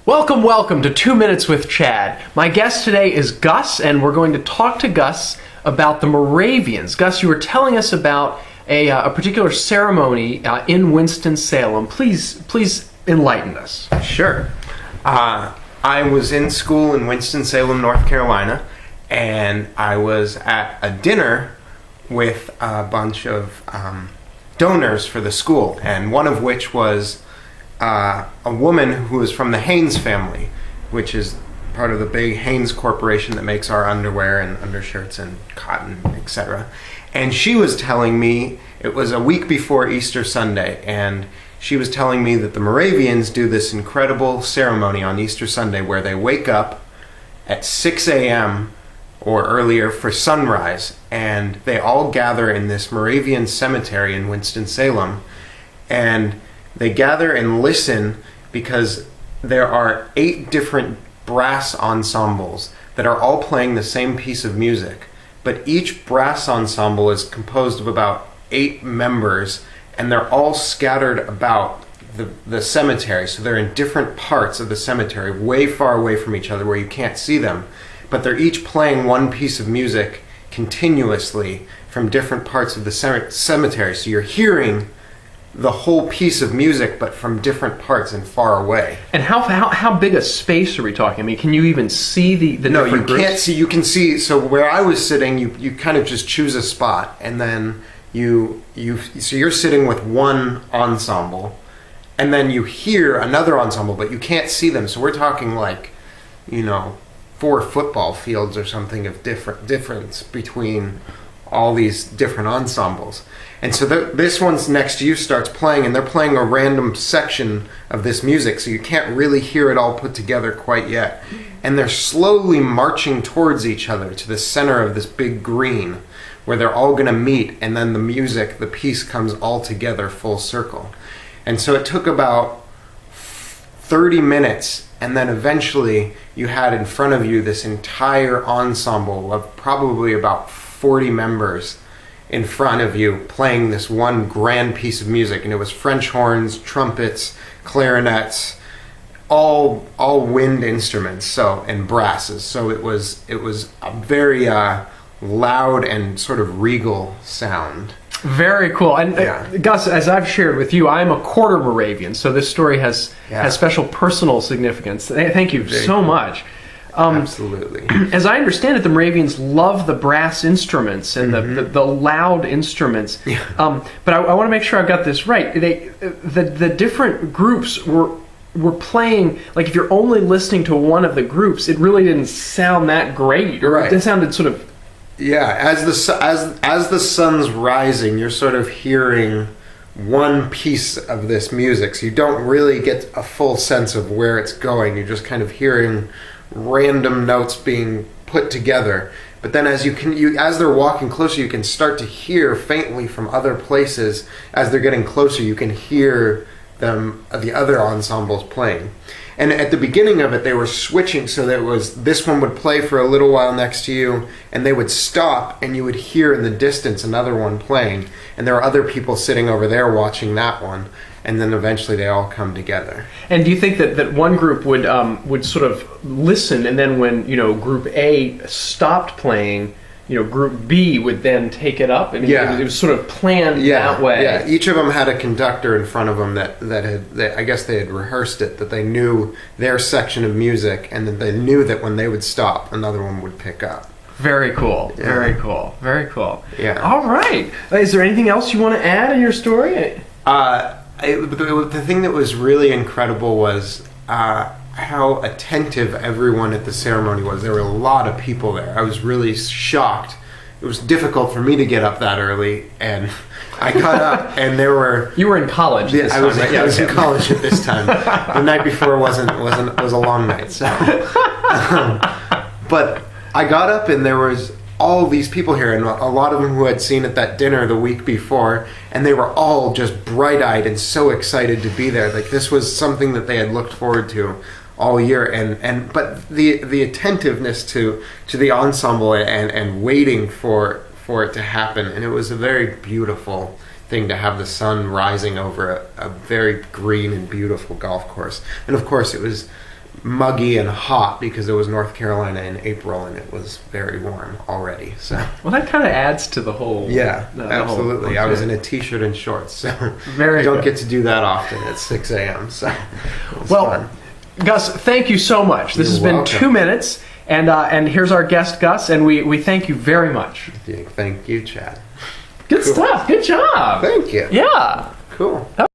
Welcome, welcome to 2 Minutes with Chad. My guest today is Gus, and we're going to talk to Gus about the Moravians. Gus, you were telling us about a particular ceremony in Winston Salem. Please enlighten us. Sure. I was in school in Winston Salem, North Carolina, and I was at a dinner with a bunch of donors for the school, and one of which was a woman who was from the Haynes family, which is part of the big Haynes Corporation that makes our underwear and undershirts and cotton, etc. And she was telling me, it was a week before Easter Sunday, and she was telling me that the Moravians do this incredible ceremony on Easter Sunday where they wake up at 6 a.m. or earlier for sunrise, and they all gather in this Moravian cemetery in Winston-Salem, and they gather and listen because there are 8 different brass ensembles that are all playing the same piece of music, but each brass ensemble is composed of about 8 members, and they're all scattered about the cemetery, so they're in different parts of the cemetery, way far away from each other where you can't see them, but they're each playing one piece of music continuously from different parts of the cemetery, so you're hearing the whole piece of music, but from different parts and far away. And how big a space are we talking? I mean, can you even see the No, different you groups? can't see. You can see. So where I was sitting, you kind of just choose a spot, and then so you're sitting with one ensemble, and then you hear another ensemble, but you can't see them. So we're talking like, 4 football fields or something of difference between all these different ensembles. And so this one's next to you starts playing, and they're playing a random section of this music, so you can't really hear it all put together quite yet. And they're slowly marching towards each other to the center of this big green, where they're all going to meet, and then the piece comes all together full circle. And so it took about 30 minutes, and then eventually you had in front of you this entire ensemble of probably about 40 members in front of you playing this one grand piece of music, and it was French horns, trumpets, clarinets, all wind instruments, and brasses. So it was a very loud and sort of regal sound. Very cool. And Gus, as I've shared with you, I'm a quarter Moravian, so this story has special personal significance. Thank you so much. Absolutely. As I understand it, the Moravians love the brass instruments and the loud instruments. Yeah. But I want to make sure I've got this right. The different groups were playing, like if you're only listening to one of the groups, it really didn't sound that great, or right. It sounded sort of... Yeah, as the sun's rising, you're sort of hearing one piece of this music, so you don't really get a full sense of where it's going. You're just kind of hearing random notes being put together. But then as they're walking closer, you can start to hear faintly from other places. As they're getting closer, you can hear the other ensembles playing. And at the beginning of it, they were switching, so that this one would play for a little while next to you, and they would stop, and you would hear in the distance another one playing, and there were other people sitting over there watching that one, and then eventually they all come together. And do you think that one group would sort of listen, and then when Group A stopped playing, Group B would then take it up? And it was sort of planned that way. Yeah, each of them had a conductor in front of them that I guess they had rehearsed it, that they knew their section of music, and that they knew that when they would stop, another one would pick up. Very cool. Yeah. Very cool. Very cool. Yeah. All right. Is there anything else you want to add in your story? The thing that was really incredible was how attentive everyone at the ceremony was. There were a lot of people there. I was really shocked. It was difficult for me to get up that early, and I got up, and there were... You were in college at this time, right? I was in college at this time. The night before was a long night. So, but I got up, and there was all these people here, and a lot of them who had seen at that dinner the week before, and they were all just bright-eyed and so excited to be there. Like, this was something that they had looked forward to all year, but the attentiveness to the ensemble and waiting for it to happen, and it was a very beautiful thing to have the sun rising over a very green and beautiful golf course. And of course it was muggy and hot because it was North Carolina in April and it was very warm already. So Well, that kind of adds to the whole. yeah, the absolutely. whole I was in a t-shirt and shorts, so Very you don't good. get to do that often at 6 a.m. So it was Well, fun. Gus, thank you so much. This You're has been welcome. 2 minutes, and here's our guest, Gus, and we thank you very much. Thank you, Chad. Good Cool. stuff. Good job. Thank you. Yeah. Cool.